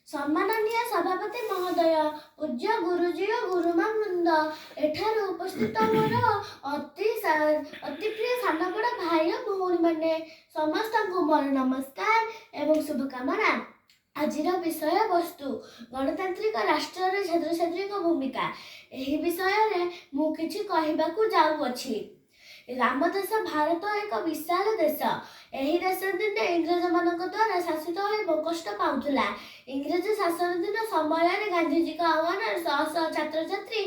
सम्माननीय सभापति महोदय, पूज्य गुरुजी और गुरुमा वृंद, एठार उपस्थित मोर अति प्रिय सान बड़ भाई और भौणी मैंने समस्त को मोर नमस्कार एवं शुभकामना। आज विषय वस्तु गणतांत्रिक राष्ट्र छात्र छात्री भूमिका। यही विषय मु किछि कहबाकू जाउअछि। राम देश भारत एक विशाल देश। यही देश दिन इंग्रेज मान द्वारा शासित हो कष्ट पाउला। इंग्रेज शासन दिन समय गांधीजी आह्वान शह शह छात्र छात्री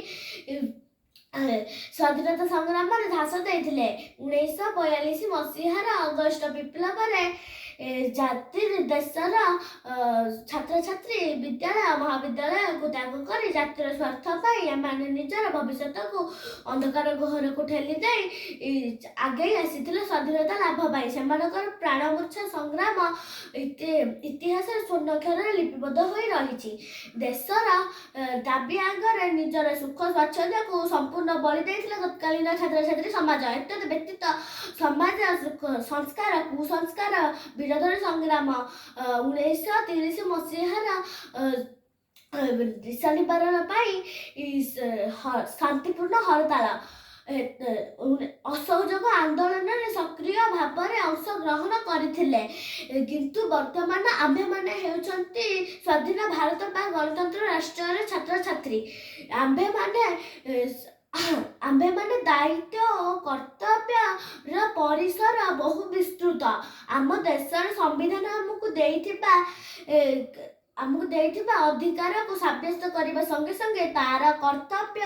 स्वाधीनता संग्राम में धास देते। 1942 मसीहार अगस्ट विप्लव जाति देशर छात्र छात्री विद्यालय महाविद्यालय को त्याग कर जातिर स्वार्थ पाई निजर भविष्य को अंधकार गहर को ठेली दे आगे आसी स्वाधीनता लाभ पाई से प्राणमूर्छा संग्राम इतिहास स्वर्णाक्षर लिपिबद्ध हो रही। देशर दाबी आगे निजर सुख स्वच्छता को संपूर्ण बलि देथिले तत्कालीन छात्र छात्री समाज। एतद व्यतीत समाज संस्कार कुसंस्कार विरोधर संग्राम 1930 मसीहार दिशा निवारण शांतिपूर्ण हड़ताल असहयोग आंदोलन में सक्रिय भाव में अंश ग्रहण करथिले। किंतु वर्तमान आम्भे माने हेउचंती स्वाधीन भारत बा गणतंत्र राष्ट्र छात्र छात्री। आम्भे माने दायित्व और कर्तव्य परिसर बहु विस्तृत। आम देशर संविधान हमको देइथिबा अधिकार को साब्यस्त करने संगे संगे तार कर्तव्य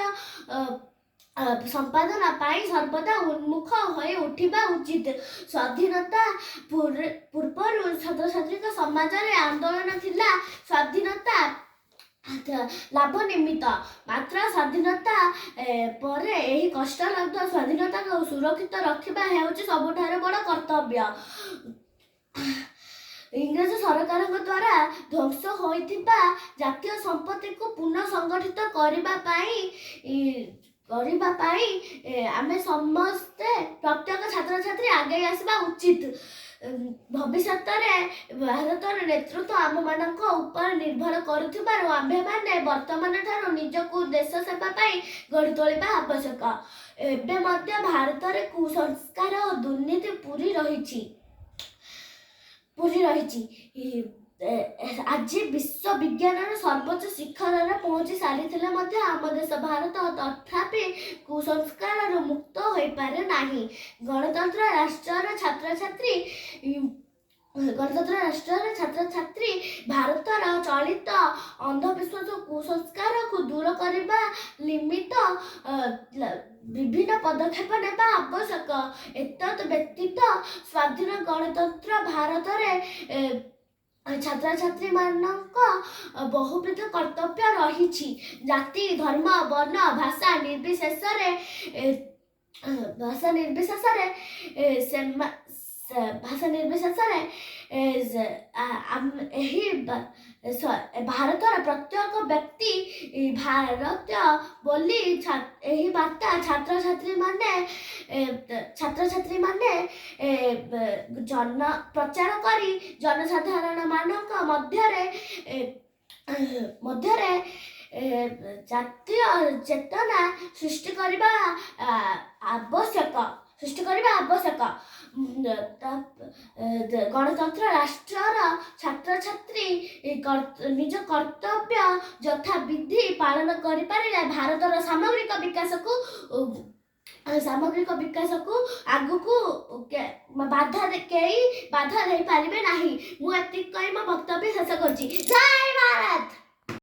संपादन पाई सर्वदा उन्मुख हो उठिबा उचित। स्वाधीनता पूर्व छात्र छात्री समाज रे आंदोलन थिला स्वाधीनता लाभ निमित्त। मात्र स्वाधीनता पर यही कष्टलब्ध स्वाधीनता को सुरक्षित रखिबा हेउची सबुठार बड़ कर्तव्य। इंग्रेज सरकार द्वारा ध्वंस होइथिबा जातीय संपत्ति को पुनः संगठित करने आमे समस्ते प्रत्येक छात्र छात्री आगे आसवा उचित। भविष्य भारत नेतृत्व आम मान निर्भर करुथिबारु आम्भे माने वर्तमान ठारो निजकु देश सेवा पाई गढ़ी तोलिबा आवश्यक। एबे मध्य भारत रे कुसंस्कार और दुर्नीति पूरी रही। आज विश्व विज्ञान सर्वोच्च शिखर पहुंची सारी आम देश भारत तथापि कुसंस्कार मुक्त हो पारे नहीं। गणतंत्र राष्ट्र छात्र छात्री भारतर चलित अंधविश्वास कुसंस्कार को दूर करने निमित्त विभिन्न पदक्षेप नेबा आवश्यक। एतद व्यतीत स्वाधीन गणतंत्र भारत छात्र छात्री मानक बहुविध कर्तव्य रही। जाति धर्म वर्ण भाषा निर्विशेष भारतर प्रत्येक व्यक्ति भारतीय बोली यही वार्ता छात्र छात्री माने जन प्रचार करी जनसाधारण मानक मध्यरे जातीय चेतना सृष्टि करने आवश्यक। गणतंत्र राष्ट्र छात्र छात्री निज कर्तव्य यथा विधि पालन करि पारिले भारतर सामग्रिक विकास को आगु को बाधा दे पारिबे नाही। मु एतिक कहि म वक्तव्य शेष करछि। जय भारत।